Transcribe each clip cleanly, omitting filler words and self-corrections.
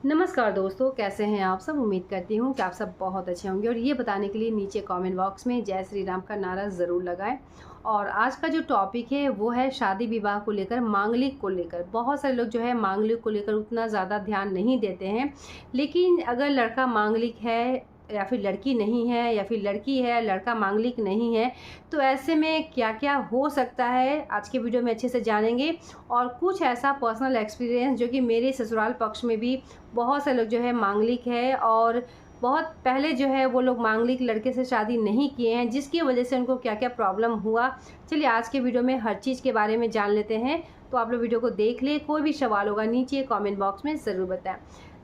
नमस्कार दोस्तों, कैसे हैं आप सब। उम्मीद करती हूँ कि आप सब बहुत अच्छे होंगे और ये बताने के लिए नीचे कमेंट बॉक्स में जय श्री राम का नारा ज़रूर लगाएं। और आज का जो टॉपिक है वो है शादी विवाह को लेकर, मांगलिक को लेकर। बहुत सारे लोग जो है मांगलिक को लेकर उतना ज़्यादा ध्यान नहीं देते हैं, लेकिन अगर लड़का मांगलिक है या फिर लड़की नहीं है, या फिर लड़की है लड़का मांगलिक नहीं है, तो ऐसे में क्या क्या हो सकता है आज के वीडियो में अच्छे से जानेंगे। और कुछ ऐसा पर्सनल एक्सपीरियंस जो कि मेरे ससुराल पक्ष में भी बहुत से लोग जो है मांगलिक है, और बहुत पहले जो है वो लोग मांगलिक लड़के से शादी नहीं किए हैं, जिसकी वजह से उनको क्या क्या प्रॉब्लम हुआ। चलिए आज के वीडियो में हर चीज़ के बारे में जान लेते हैं। तो आप लोग वीडियो को देख ले, कोई भी सवाल होगा नीचे कमेंट बॉक्स में ज़रूर बताएं।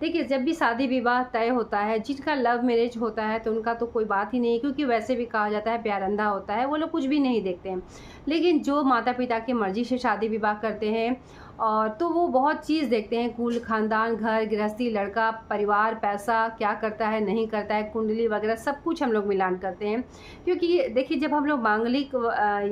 देखिए, जब भी शादी विवाह तय होता है, जिनका लव मैरिज होता है तो उनका तो कोई बात ही नहीं है, क्योंकि वैसे भी कहा जाता है प्यार अंधा होता है, वो लोग कुछ भी नहीं देखते हैं। लेकिन जो माता पिता की मर्ज़ी से शादी विवाह करते हैं और तो वो बहुत चीज़ देखते हैं, कुल खानदान, घर गृहस्थी, लड़का परिवार, पैसा क्या करता है नहीं करता है, कुंडली वगैरह सब कुछ हम लोग मिलान करते हैं। क्योंकि देखिए, जब हम लोग मांगलिक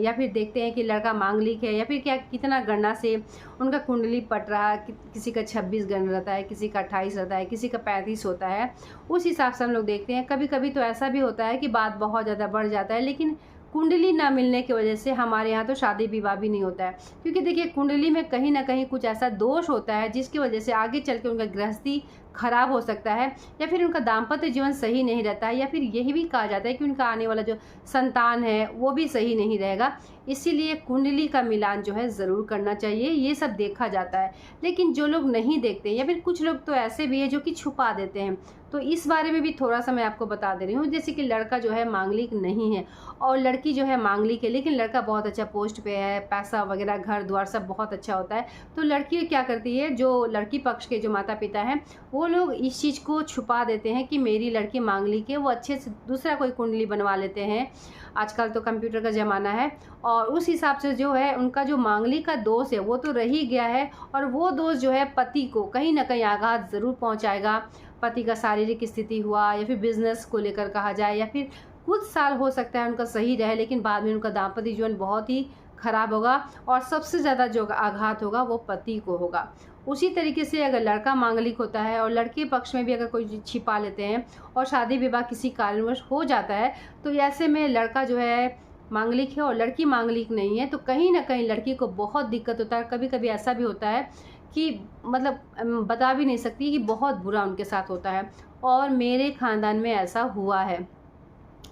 या फिर देखते हैं कि लड़का मांगलिक है या फिर क्या कितना गणना से उनका कुंडली पट रहा है, किसी का 26 गण रहता है, किसी का 28 रहता है, किसी का 35 होता है, उस हिसाब से हम लोग देखते हैं। कभी कभी तो ऐसा भी होता है कि बात बहुत ज़्यादा बढ़ जाता है, लेकिन कुंडली ना मिलने की वजह से हमारे यहाँ तो शादी विवाह भी नहीं होता है। क्योंकि देखिए, कुंडली में कहीं ना कहीं कुछ ऐसा दोष होता है जिसकी वजह से आगे चल के उनका गृहस्थी खराब हो सकता है, या फिर उनका दाम्पत्य जीवन सही नहीं रहता है, या फिर यही भी कहा जाता है कि उनका आने वाला जो संतान है वो भी सही नहीं रहेगा। इसीलिए कुंडली का मिलान जो है ज़रूर करना चाहिए, ये सब देखा जाता है। लेकिन जो लोग नहीं देखते, या फिर कुछ लोग तो ऐसे भी है जो कि छुपा देते हैं, तो इस बारे में भी थोड़ा सा मैं आपको बता दे रही हूँ। जैसे कि लड़का जो है मांगलिक नहीं है और लड़की जो है मांगलिक है, लेकिन लड़का बहुत अच्छा पोस्ट पे है, पैसा वगैरह घर द्वार सब बहुत अच्छा होता है, तो लड़की क्या करती है, जो लड़की पक्ष के जो माता पिता हैं वो लोग इस चीज़ को छुपा देते हैं कि मेरी लड़की मांगलिक है। वो अच्छे से दूसरा कोई कुंडली बनवा लेते हैं, आजकल तो कंप्यूटर का ज़माना है, और उस हिसाब से जो है उनका जो मांगलिक का दोष है वो तो रह ही गया है, और वो दोष जो है पति को कहीं ना कहीं आघात ज़रूर पहुंचाएगा। पति का शारीरिक स्थिति हुआ, या फिर बिजनेस को लेकर कहा जाए, या फिर कुछ साल हो सकता है उनका सही रहे, लेकिन बाद में उनका दाम्पत्य जीवन बहुत ही खराब होगा, और सबसे ज़्यादा जो आघात होगा वो पति को होगा। उसी तरीके से अगर लड़का मांगलिक होता है और लड़के पक्ष में भी अगर कोई चीज़ छिपा लेते हैं और शादी विवाह किसी कारणवश हो जाता है, तो ऐसे में लड़का जो है मांगलिक है और लड़की मांगलिक नहीं है, तो कहीं ना कहीं लड़की को बहुत दिक्कत होता है। कभी कभी ऐसा भी होता है कि मतलब बता भी नहीं सकती कि बहुत बुरा उनके साथ होता है, और मेरे ख़ानदान में ऐसा हुआ है।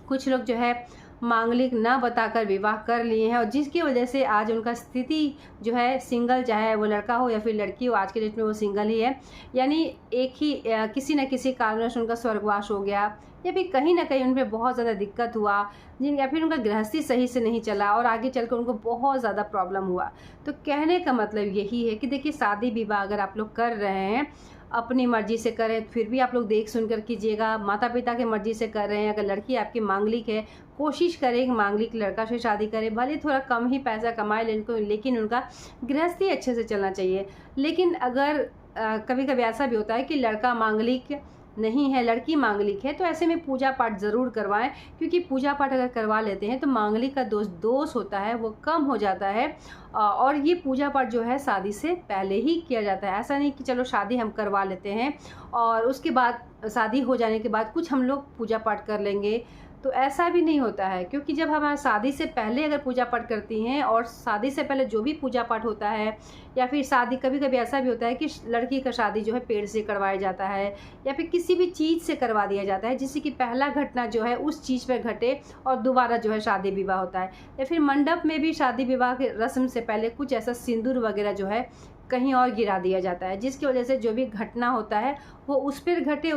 कुछ लोग जो है मांगलिक ना बताकर विवाह कर लिए हैं, और जिसकी वजह से आज उनका स्थिति जो है सिंगल, चाहे वो लड़का हो या फिर लड़की हो, आज के डेट में वो सिंगल ही है। यानी एक ही किसी न किसी कारणवश उनका स्वर्गवास हो गया, या फिर कहीं ना कहीं उन पर बहुत ज़्यादा दिक्कत हुआ, जिन या फिर उनका गृहस्थी सही से नहीं चला और आगे चलकर उनको बहुत ज़्यादा प्रॉब्लम हुआ। तो कहने का मतलब यही है कि देखिए, शादी विवाह अगर आप लोग कर रहे हैं अपनी मर्जी से करें, फिर भी आप लोग देख सुन कर कीजिएगा। माता पिता की मर्जी से कर रहे हैं, अगर लड़की आपकी मांगलिक है, कोशिश करें कि मांगलिक लड़का से शादी करें, भले थोड़ा कम ही पैसा कमाए लेकिन उनका गृहस्थी अच्छे से चलना चाहिए। लेकिन अगर कभी कभी ऐसा भी होता है कि लड़का मांगलिक नहीं है, लड़की मांगलिक है, तो ऐसे में पूजा पाठ ज़रूर करवाएं, क्योंकि पूजा पाठ अगर करवा लेते हैं तो मांगलिक का दोष होता है वो कम हो जाता है। और ये पूजा पाठ जो है शादी से पहले ही किया जाता है। ऐसा नहीं कि चलो शादी हम करवा लेते हैं और उसके बाद शादी हो जाने के बाद कुछ हम लोग पूजा पाठ कर लेंगे, तो ऐसा भी नहीं होता है। क्योंकि जब हमारा शादी से पहले अगर पूजा पाठ करती हैं, और शादी से पहले जो भी पूजा पाठ होता है, या फिर शादी कभी कभी ऐसा भी होता है कि लड़की का शादी जो है पेड़ से करवाया जाता है, या फिर किसी भी चीज़ से करवा दिया जाता है, जिससे कि पहला घटना जो है उस चीज़ पर घटे और दोबारा जो है शादी विवाह होता है। या फिर मंडप में भी शादी विवाह के रस्म से पहले कुछ ऐसा सिंदूर वगैरह जो है कहीं और गिरा दिया जाता है, जिसकी वजह से जो भी घटना होता है वो उस पर घटे,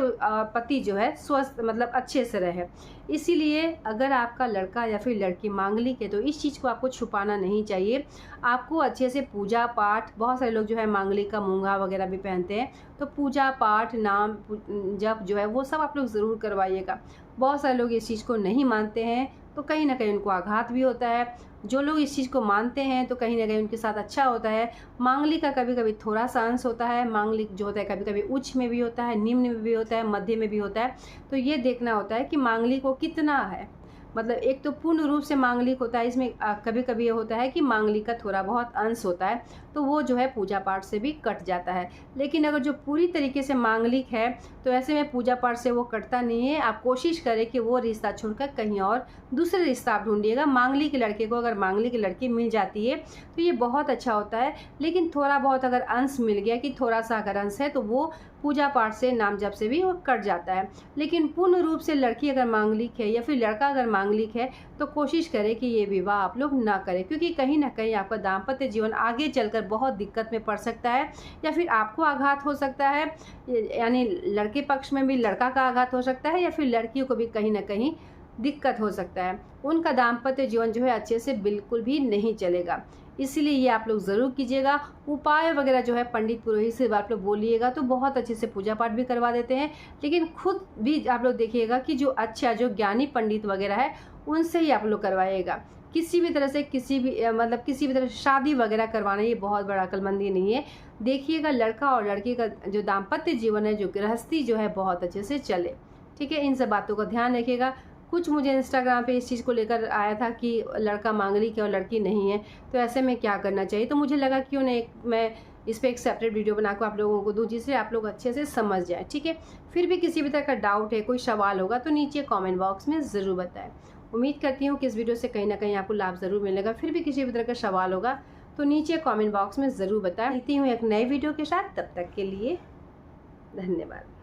पति जो है स्वस्थ मतलब अच्छे से रहे। इसीलिए अगर आपका लड़का या फिर लड़की मांगलिक है तो इस चीज़ को आपको छुपाना नहीं चाहिए। आपको अच्छे से पूजा पाठ, बहुत सारे लोग जो है मांगलिक का मूंगा वगैरह भी पहनते हैं, तो पूजा पाठ नाम जप जो है वो सब आप लोग ज़रूर करवाइएगा। बहुत सारे लोग इस चीज़ को नहीं मानते हैं, तो कहीं ना कहीं उनको आघात भी होता है। जो लोग इस चीज़ को मानते हैं तो कहीं ना कहीं उनके साथ अच्छा होता है। मांगलिक का कभी कभी थोड़ा सा अंश होता है, मांगलिक जो होता है कभी कभी उच्च में भी होता है, निम्न में भी होता है, मध्य में भी होता है। तो ये देखना होता है कि मांगलिक को कितना है। मतलब एक तो पूर्ण रूप से मांगलिक होता है, इसमें कभी कभी ये होता है कि मांगलिक का थोड़ा बहुत अंश होता है, तो वो जो है पूजा पाठ से भी कट जाता है। लेकिन अगर जो पूरी तरीके से मांगलिक है तो ऐसे में पूजा पाठ से वो कटता नहीं है। आप कोशिश करें कि वो रिश्ता छोड़कर कहीं और दूसरे रिश्ता आप ढूंढिएगा। मांगलिक लड़के को अगर मांगलिक लड़की मिल जाती है तो ये बहुत अच्छा होता है, लेकिन थोड़ा बहुत अगर अंश मिल गया कि थोड़ा सा अगर अंश है तो वो पूजा पाठ से, नाम जप से भी वो कट जाता है। लेकिन पूर्ण रूप से लड़की अगर मांगलिक है या फिर लड़का अगर मांगलिक है तो कोशिश करें कि ये विवाह आप लोग ना करें, क्योंकि कहीं ना कहीं आपका दाम्पत्य जीवन आगे चलकर बहुत दिक्कत में पड़ सकता है, या फिर आपको आघात हो सकता है, यानी लड़के पक्ष में भी लड़का का आघात हो सकता है, या फिर लड़कियों को भी कहीं ना कहीं दिक्कत हो सकता है। उनका दाम्पत्य जीवन जो है अच्छे से बिल्कुल भी नहीं चलेगा। इसलिए ये आप लोग ज़रूर कीजिएगा। उपाय वगैरह जो है पंडित पुरोहित से आप लोग बोलिएगा तो बहुत अच्छे से पूजा पाठ भी करवा देते हैं, लेकिन खुद भी आप लोग देखिएगा कि जो अच्छा, जो ज्ञानी पंडित वगैरह है उनसे ही आप लोग करवाइएगा। किसी भी तरह से किसी भी तरह से शादी वगैरह करवाना ये बहुत बड़ा अक्लमंदी नहीं है। देखिएगा लड़का और लड़की का जो दाम्पत्य जीवन है, जो गृहस्थी जो है बहुत अच्छे से चले। ठीक है, इन सब बातों का ध्यान रखिएगा। कुछ मुझे इंस्टाग्राम पे इस चीज़ को लेकर आया था कि लड़का मांगलिक है और लड़की नहीं है, तो ऐसे में क्या करना चाहिए। तो मुझे लगा क्यों नहीं मैं इस पर एक सेपरेट वीडियो बनाकर आप लोगों को दूँ, जिससे आप लोग अच्छे से समझ जाएं। ठीक है, फिर भी किसी भी तरह का डाउट है, कोई सवाल होगा तो नीचे कमेंट बॉक्स में ज़रूर बताएं। उम्मीद करती हूँ कि इस वीडियो से कहीं ना कहीं आपको लाभ ज़रूर मिलेगा। फिर भी किसी भी तरह का सवाल होगा तो नीचे कमेंट बॉक्स में ज़रूर बताएं। मिलती हूँ एक नए वीडियो के साथ, तब तक के लिए धन्यवाद।